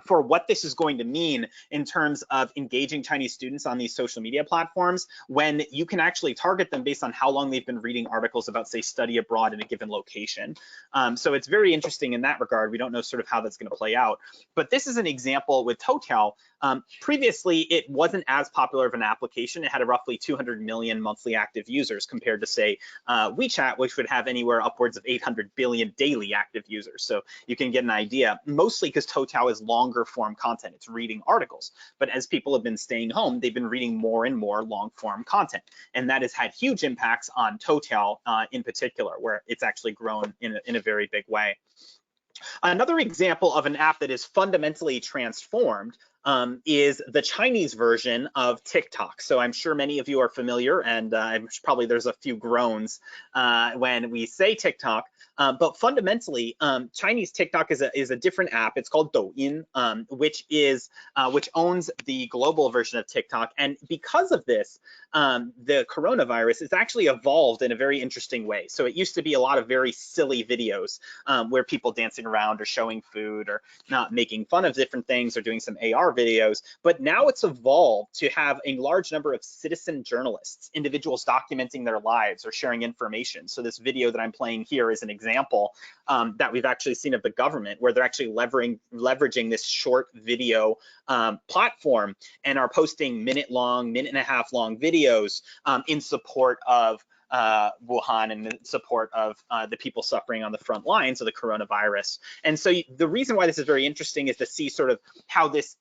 for what this is going to mean in terms of engaging Chinese students on these social media platforms, when you can actually target them based on how long they've been reading articles about, say, study abroad in a given location. So it's very interesting in that regard. We don't know sort of how that's going to play out. But this is an example with Totale. Previously, it wasn't as popular of an application. It had a roughly 200 million monthly active users compared to, say, WeChat, which would have anywhere upwards of 800 billion daily active users. So you can get an idea, mostly because Totale is longer form content. It's reading articles. But as people have been staying home, they've been reading more and more long form content. And that has had huge impacts on Totale in particular, where it's actually grown in a very big way. Another example of an app that is fundamentally transformed is the Chinese version of TikTok. So I'm sure many of you are familiar, and probably there's a few groans when we say TikTok. But fundamentally, Chinese TikTok is a different app. It's called Douyin, which owns the global version of TikTok. And because of this, the coronavirus has actually evolved in a very interesting way. So it used to be a lot of very silly videos where people dancing around or showing food or not making fun of different things or doing some AR videos. But now it's evolved to have a large number of citizen journalists, individuals documenting their lives or sharing information. So this video that I'm playing here is an example that we've actually seen of the government, where they're actually leveraging this short video platform and are posting minute and a half long videos in support of Wuhan and in support of the people suffering on the front lines of the coronavirus. And so the reason why this is very interesting is to see sort of how this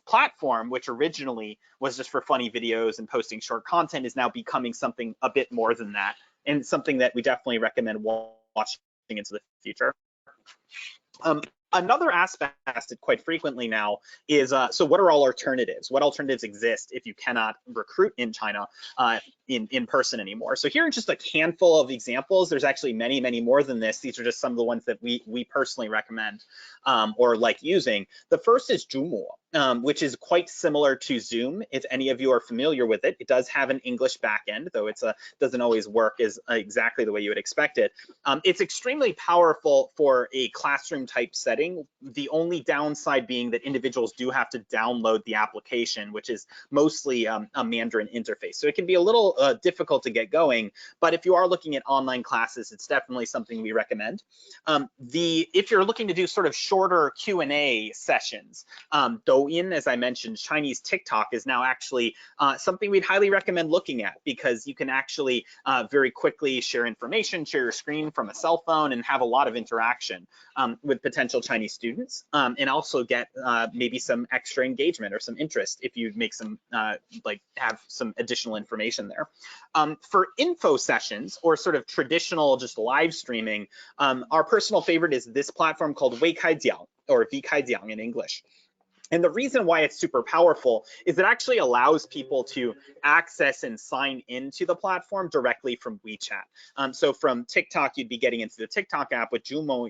platform, which originally was just for funny videos and posting short content, is now becoming something a bit more than that, and something that we definitely recommend watching into the future. Another aspect asked quite frequently now is, so what are all alternatives? What alternatives exist if you cannot recruit in China in person anymore? So here are just a handful of examples. There's actually many, many more than this. These are just some of the ones that we personally recommend or like using. The first is Zhumo, which is quite similar to Zoom. If any of you are familiar with it, it does have an English backend, though it doesn't always work as exactly the way you would expect it. It's extremely powerful for a classroom type setting. The only downside being that individuals do have to download the application, which is mostly a Mandarin interface. So it can be a little difficult to get going, but if you are looking at online classes, it's definitely something we recommend. If you're looking to do sort of shorter Q&A sessions, Douyin, as I mentioned, Chinese TikTok is now actually something we'd highly recommend looking at, because you can actually very quickly share information, share your screen from a cell phone, and have a lot of interaction with potential Chinese students, and also get maybe some extra engagement or some interest if you make some have some additional information there. For info sessions or sort of traditional just live streaming, our personal favorite is this platform called Weikaijiang, or Vkaijiang in English. And the reason why it's super powerful is it actually allows people to access and sign into the platform directly from WeChat. So from TikTok, you'd be getting into the TikTok app. With Zhumo,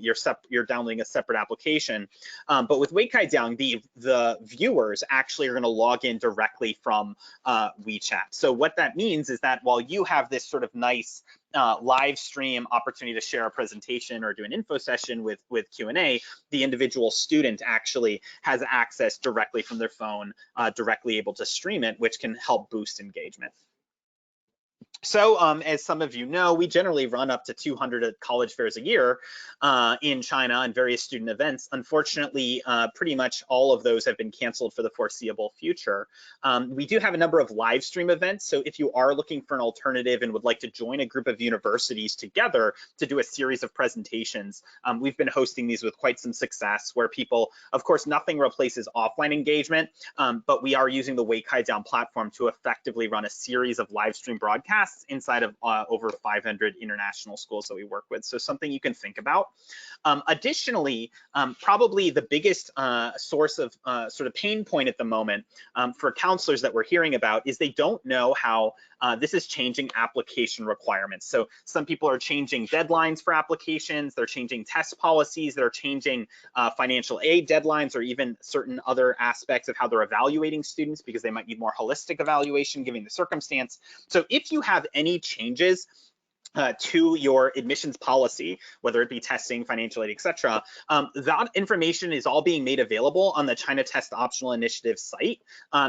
you're downloading a separate application. But with Weikaijiang, the viewers actually are going to log in directly from WeChat. So what that means is that while you have this sort of nice live stream opportunity to share a presentation or do an info session with Q&A, the individual student actually has access directly from their phone, directly able to stream it, which can help boost engagement. So as some of you know, we generally run up to 200 college fairs a year in China and various student events. Unfortunately, pretty much all of those have been canceled for the foreseeable future. We do have a number of live stream events. So if you are looking for an alternative and would like to join a group of universities together to do a series of presentations, we've been hosting these with quite some success where people, of course, nothing replaces offline engagement, but we are using the Weikai platform to effectively run a series of live stream broadcasts inside of over 500 international schools that we work with. So something you can think about. Additionally, probably the biggest source of sort of pain point at the moment for counselors that we're hearing about is they don't know how this is changing application requirements. So some people are changing deadlines for applications, they're changing test policies, they're changing financial aid deadlines, or even certain other aspects of how they're evaluating students because they might need more holistic evaluation given the circumstance. So if you have any changes to your admissions policy, whether it be testing, financial aid, etc., that information is all being made available on the China Test Optional Initiative site.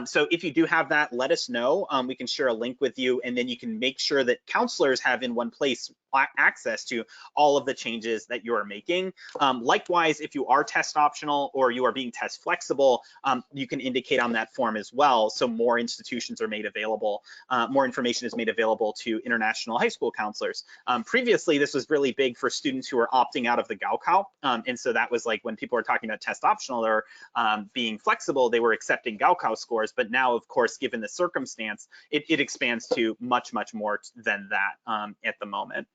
So if you do have that, let us know. We can share a link with you, and then you can make sure that counselors have in one place access to all of the changes that you are making. Likewise, if you are test optional or you are being test flexible, you can indicate on that form as well. So more institutions are made available, more information is made available to international high school counselors. Previously, this was really big for students who were opting out of the Gaokao. And so that was like when people were talking about test optional or being flexible, they were accepting Gaokao scores. But now, of course, given the circumstance, it expands to much, much more than that at the moment.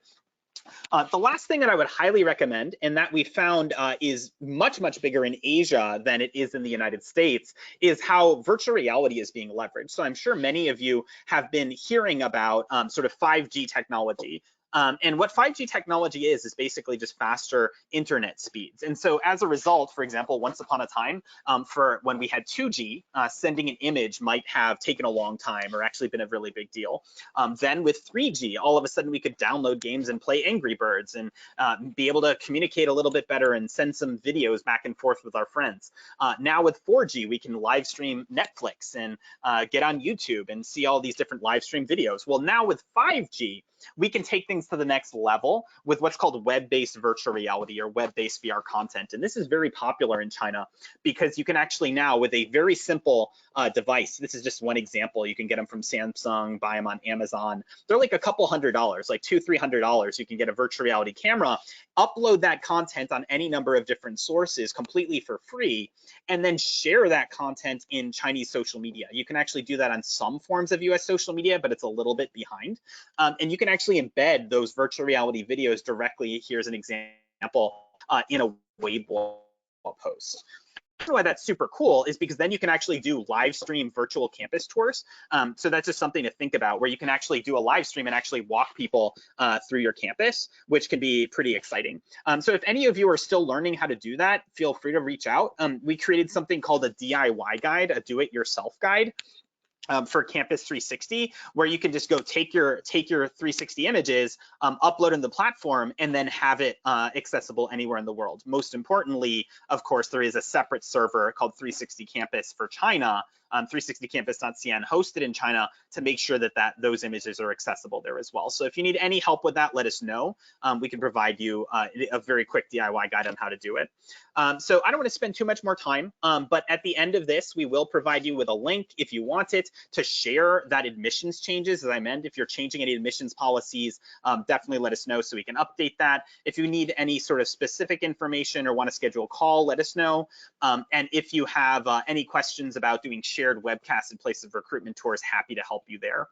The last thing that I would highly recommend, and that we found is much, much bigger in Asia than it is in the United States, is how virtual reality is being leveraged. So I'm sure many of you have been hearing about sort of 5G technology. And what 5G technology is basically just faster internet speeds. And so as a result, for example, once upon a time, for when we had 2G, sending an image might have taken a long time or actually been a really big deal. Then with 3G, all of a sudden we could download games and play Angry Birds and be able to communicate a little bit better and send some videos back and forth with our friends. Now with 4G, we can live stream Netflix and get on YouTube and see all these different live stream videos. Well, now with 5G, we can take things to the next level with what's called web-based virtual reality or web-based VR content. And this is very popular in China because you can actually now, with a very simple device, this is just one example, you can get them from Samsung, buy them on Amazon. They're like a couple $100, like $200-300. You can get a virtual reality camera, upload that content on any number of different sources completely for free, and then share that content in Chinese social media. You can actually do that on some forms of US social media, but it's a little bit behind. And you can actually embed those virtual reality videos directly. Here's an example in a Weibo post. Why that's super cool is because then you can actually do live stream virtual campus tours. So that's just something to think about, where you can actually do a live stream and actually walk people through your campus, which can be pretty exciting. So if any of you are still learning how to do that, feel free to reach out. We created something called a DIY guide, a do-it-yourself guide. For Campus 360, where you can just go take your 360 images, upload in the platform, and then have it accessible anywhere in the world. Most importantly, of course, there is a separate server called 360 Campus for China, 360campus.cn, hosted in China, to make sure that those images are accessible there as well. So if you need any help with that, let us know. We can provide you a very quick DIY guide on how to do it. So I don't want to spend too much more time, but at the end of this, we will provide you with a link if you want it to share that admissions changes. As I meant, if you're changing any admissions policies, definitely let us know so we can update that. If you need any sort of specific information or want to schedule a call, let us know. And if you have any questions about doing shared webcasts in place of recruitment tours, happy to help you there.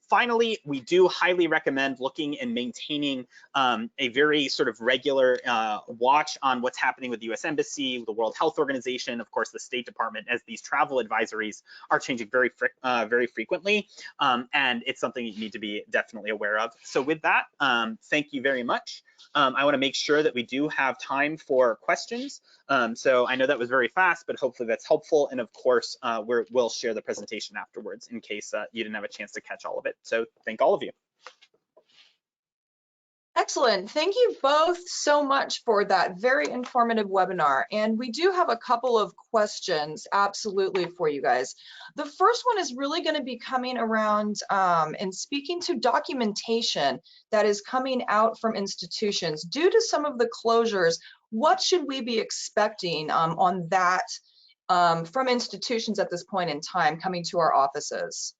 Finally, we do highly recommend looking and maintaining a very sort of regular watch on what's happening with the US Embassy, the World Health Organization, of course, the State Department, as these travel advisories are changing very frequently. And it's something you need to be definitely aware of. So with that, thank you very much. I want to make sure that we do have time for questions. So I know that was very fast, but hopefully that's helpful. And of course, we'll share the presentation afterwards in case you didn't have a chance to catch all of it. So thank all of you. Excellent. Thank you both so much for that very informative webinar. And we do have a couple of questions absolutely for you guys. The first one is really going to be coming around and speaking to documentation that is coming out from institutions. Due to some of the closures, what should we be expecting on that from institutions at this point in time coming to our offices?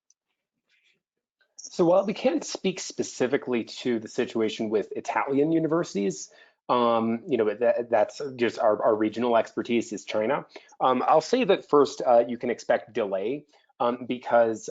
So while we can't speak specifically to the situation with Italian universities, that's just our regional expertise is China. I'll say that first, you can expect delay because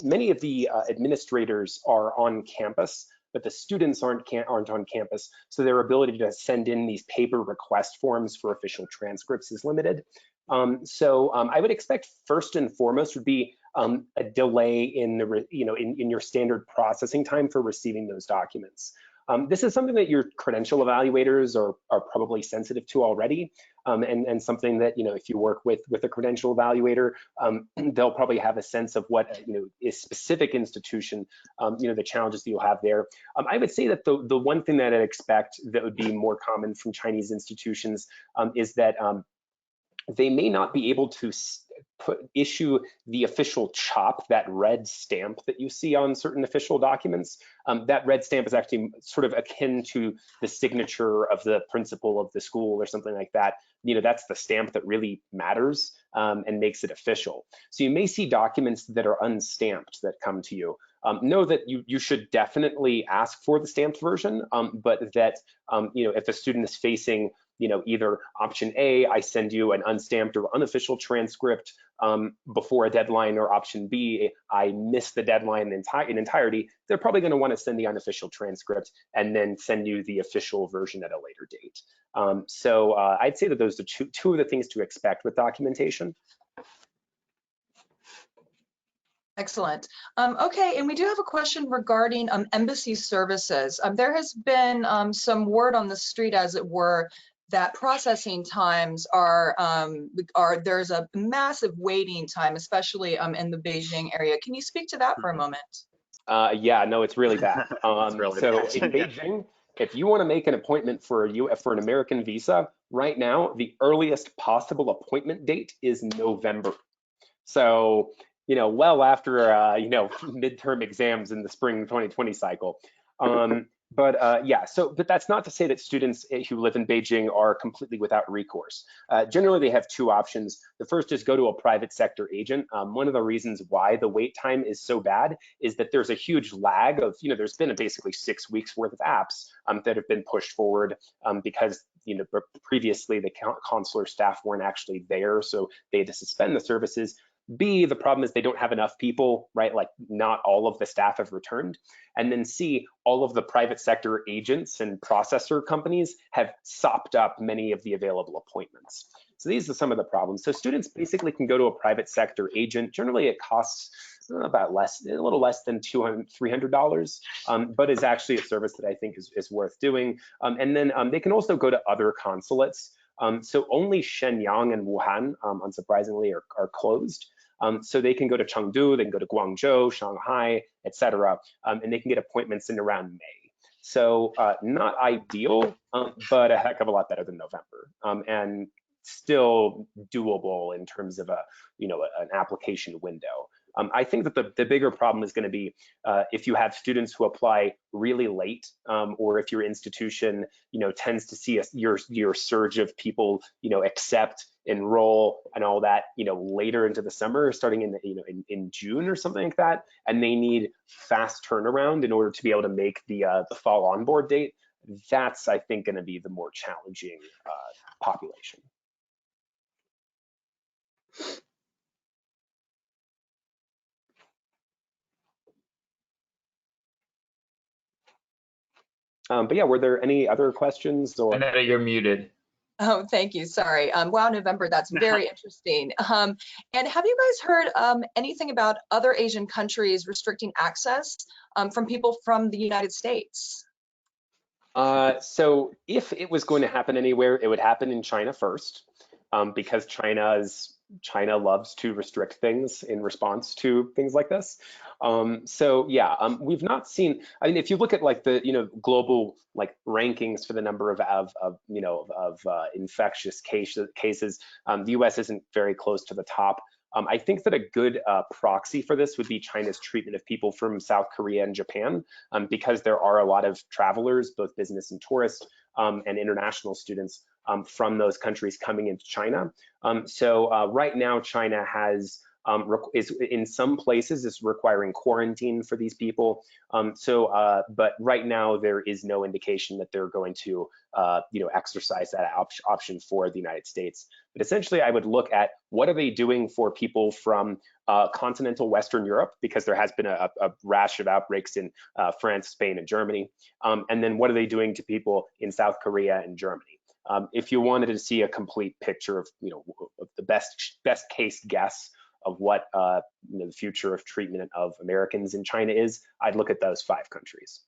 many of the administrators are on campus, but the students aren't on campus, so their ability to send in these paper request forms for official transcripts is limited. I would expect first and foremost would be a delay in in your standard processing time for receiving those documents. This is something that your credential evaluators are probably sensitive to already, and something that if you work with a credential evaluator, they'll probably have a sense of what a specific institution, the challenges that you'll have there. I would say that the one thing that I'd expect that would be more common from Chinese institutions is that they may not be able to issue the official CHOP, that red stamp that you see on certain official documents. That red stamp is actually sort of akin to the signature of the principal of the school or something like that. That's the stamp that really matters and makes it official. So you may see documents that are unstamped that come to you. Know that you should definitely ask for the stamped version, but that if a student is facing either option A, I send you an unstamped or unofficial transcript before a deadline, or option B, I miss the deadline in entirety, they're probably going to want to send the unofficial transcript and then send you the official version at a later date. I'd say that those are two of the things to expect with documentation. Excellent. Okay, and we do have a question regarding embassy services. There has been some word on the street, as it were, that processing times are there's a massive waiting time, especially in the Beijing area. Can you speak to that for a moment? Yeah, no, it's really bad. It's really so bad. in Beijing, if you want to make an appointment for an American visa, right now, the earliest possible appointment date is November. So, well after, midterm exams in the spring 2020 cycle. But that's not to say that students who live in Beijing are completely without recourse. Generally, they have two options. The first is go to a private sector agent. One of the reasons why the wait time is so bad is that there's a huge lag of, there's been basically 6 weeks worth of apps that have been pushed forward because previously the consular staff weren't actually there, so they had to suspend the services. B, the problem is they don't have enough people, right? Like not all of the staff have returned. And then C, all of the private sector agents and processor companies have sopped up many of the available appointments. So these are some of the problems. So students basically can go to a private sector agent. Generally, it costs a little less than $200, $300, but is actually a service that I think is worth doing. And then they can also go to other consulates. So only Shenyang and Wuhan, unsurprisingly, are closed. So they can go to Chengdu, they can go to Guangzhou, Shanghai, etc., and they can get appointments in around May. So not ideal, but a heck of a lot better than November, and still doable in terms of an application window. I think that the bigger problem is going to be if you have students who apply really late, or if your institution, tends to see your surge of people, accept, enroll, and all that, later into the summer, starting in June or something like that, and they need fast turnaround in order to be able to make the fall onboard date. That's, I think, going to be the more challenging population. But yeah, were there any other questions? Or Annetta, you're muted. Oh, thank you. Sorry. Wow, November, that's very interesting. And have you guys heard anything about other Asian countries restricting access from people from the United States? So if it was going to happen anywhere, it would happen in China first, because China is China loves to restrict things in response to things like this. So yeah, we've not seen. I mean, if you look at like the global like rankings for the number of infectious cases, the U.S. isn't very close to the top. I think that a good proxy for this would be China's treatment of people from South Korea and Japan, because there are a lot of travelers, both business and tourists, and international students from those countries coming into China. So right now, China has is in some places is requiring quarantine for these people. But right now there is no indication that they're going to exercise that option for the United States. But essentially, I would look at what are they doing for people from continental Western Europe, because there has been a rash of outbreaks in France, Spain, and Germany. And then what are they doing to people in South Korea and Germany? If you wanted to see a complete picture of the best case guess of what the future of treatment of Americans in China is, I'd look at those 5 countries.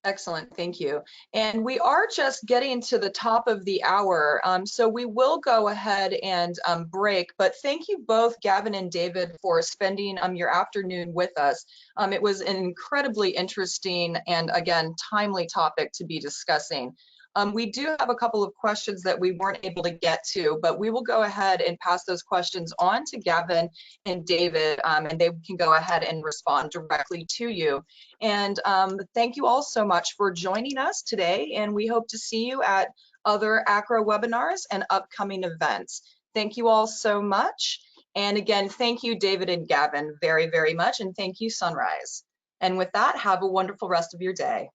Excellent, thank you. And we are just getting to the top of the hour, so we will go ahead and break, but thank you both, Gavin and David, for spending your afternoon with us. It was an incredibly interesting and, again, timely topic to be discussing. We do have a couple of questions that we weren't able to get to, but we will go ahead and pass those questions on to Gavin and David, and they can go ahead and respond directly to you. And thank you all so much for joining us today, and we hope to see you at other ACRO webinars and upcoming events. Thank you all so much. And again, thank you, David and Gavin, very, very much, and thank you, Sunrise. And with that, have a wonderful rest of your day.